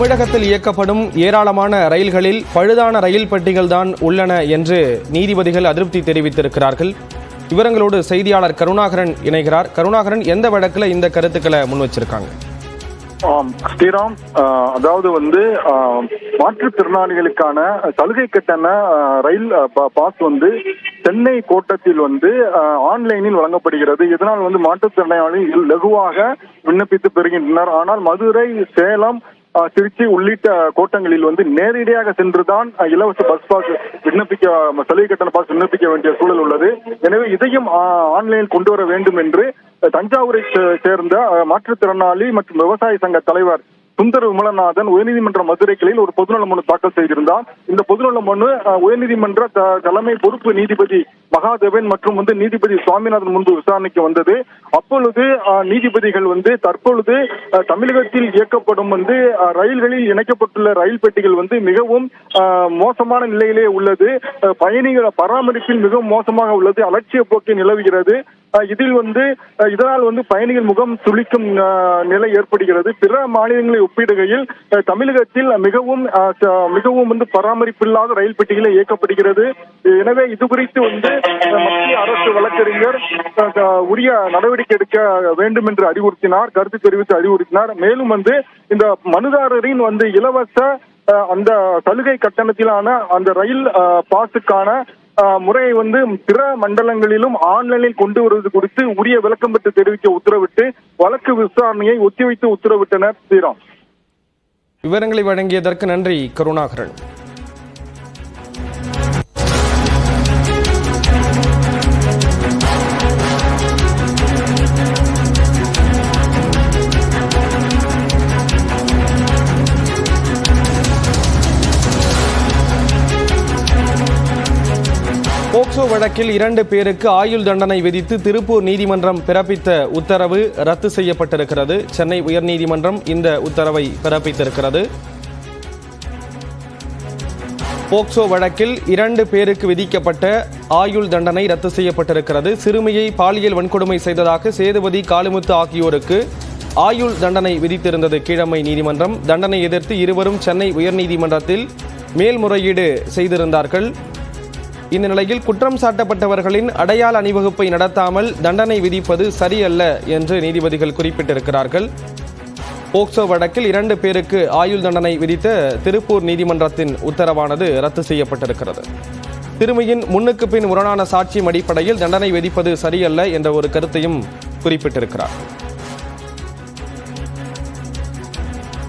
தமிழகத்தில் இயக்கப்படும் ஏராளமான ரயில்களில் பழுதான ரயில் பெட்டிகள்தான் உள்ளன என்று நீதிபதிகள் அதிருப்தி தெரிவித்திருக்கிறார்கள். விவரங்களோடு செய்தியாளர் கருணாகரன் இணைகிறார். கருணாகரன், எந்த வழக்குல இந்த கருத்துக்களை முன் வச்சிருக்காங்க? ஸ்ரீராம், அதாவது மாற்றுத்திறனாளிகளுக்கான சலுகை கட்டண ரயில் பாஸ் சென்னை கோட்டத்தில் ஆன்லைனில் வழங்கப்படுகிறது. இதனால் மாற்றுத்திறனாளிகள் லகுவாக விண்ணப்பித்து பெறுகின்றனர். ஆனால் மதுரை, சேலம், திருச்சி உள்ளிட்ட கோட்டங்களில் நேரடியாக சென்றுதான் இலவச பஸ் பாஸ் சலுகை கட்டண பாஸ் விண்ணப்பிக்க வேண்டிய சூழல் உள்ளது. எனவே இதையும் ஆன்லைனில் கொண்டு வர வேண்டும் என்று தஞ்சாவூரை சேர்ந்த மாற்றுத்திறனாளி மற்றும் விவசாய சங்க தலைவர் சுந்தர் விமலநாதன் உயர்நீதிமன்ற மதுரை கிளையில் ஒரு பொதுநல மனு தாக்கல் செய்திருந்தார். இந்த பொதுநல மனு உயர்நீதிமன்ற தலைமை பொறுப்பு நீதிபதி மகாதேவன் மற்றும் நீதிபதி சுவாமிநாதன் முன்பு விசாரணைக்கு வந்தது. அப்பொழுது நீதிபதிகள் தற்பொழுது தமிழகத்தில் இயக்கப்படும் ரயில்களில் இணைக்கப்பட்டுள்ள ரயில் பெட்டிகள் மிகவும் மோசமான நிலையிலே உள்ளது. பயணிகள் பராமரிப்பில் மிகவும் மோசமாக உள்ளது. அலட்சிய போக்கை நிலவுகிறது. இதனால் பயணிகள் முகம் சுளிக்கும் நிலை ஏற்படுகிறது. பிற மாநிலங்களை ஒப்பிடுகையில் தமிழகத்தில் மிகவும் பராமரிப்பில்லாத ரயில் பெட்டிகளை இயக்கப்படுகிறது. எனவே இது குறித்து மத்திய அரசு வழக்கறிஞர் உரிய நடவடிக்கை எடுக்க வேண்டும் என்று கருத்து தெரிவித்து அறிவுறுத்தினார். மேலும் இந்த மனுதாரரின் இலவச அந்த சலுகை கட்டணத்திலான அந்த ரயில் பாஸுக்கான முறையை பிற மண்டலங்களிலும் ஆன்லைனில் கொண்டு வருவது குறித்து உரிய விளக்கம் பெற்று தெரிவிக்க உத்தரவிட்டு வழக்கு விசாரணையை ஒத்திவைத்து உத்தரவிட்டனர். ஸ்ரீராம், விவரங்களை வழங்கியதற்கு நன்றி கருணாகரன். போக்சோ வழக்கில் 2 பேருக்கு ஆயுள் தண்டனை விதித்து திருப்பூர் நீதிமன்றம் பிறப்பித்த உத்தரவு ரத்து செய்யப்பட்டிருக்கிறது. சென்னை உயர்நீதிமன்றம் இந்த உத்தரவை பிறப்பித்திருக்கிறது. போக்சோ வழக்கில் 2 பேருக்கு விதிக்கப்பட்ட ஆயுள் தண்டனை ரத்து செய்யப்பட்டிருக்கிறது. சிறுமியை பாலியல் வன்கொடுமை செய்ததாக சேதுபதி, காளிமுத்து ஆகியோருக்கு ஆயுள் தண்டனை விதித்திருந்தது கீழமை நீதிமன்றம். தண்டனை எதிர்த்து இருவரும் சென்னை உயர்நீதிமன்றத்தில் மேல்முறையீடு செய்திருந்தார்கள். இந்த நிலையில் குற்றம் சாட்டப்பட்டவர்களின் அடையாள அணிவகுப்பை நடத்தாமல் தண்டனை விதிப்பது சரியல்ல என்று நீதிபதிகள் குறிப்பிட்டிருக்கிறார்கள். போக்சோ வழக்கில் 2 பேருக்கு ஆயுள் தண்டனை விதித்த திருப்பூர் நீதிமன்றத்தின் உத்தரவானது ரத்து செய்யப்பட்டிருக்கிறது. சிறுமியின் முன்னுக்கு பின் முரணான சாட்சியம் அடிப்படையில் தண்டனை விதிப்பது சரியல்ல என்ற ஒரு கருத்தையும் குறிப்பிட்டிருக்கிறார்.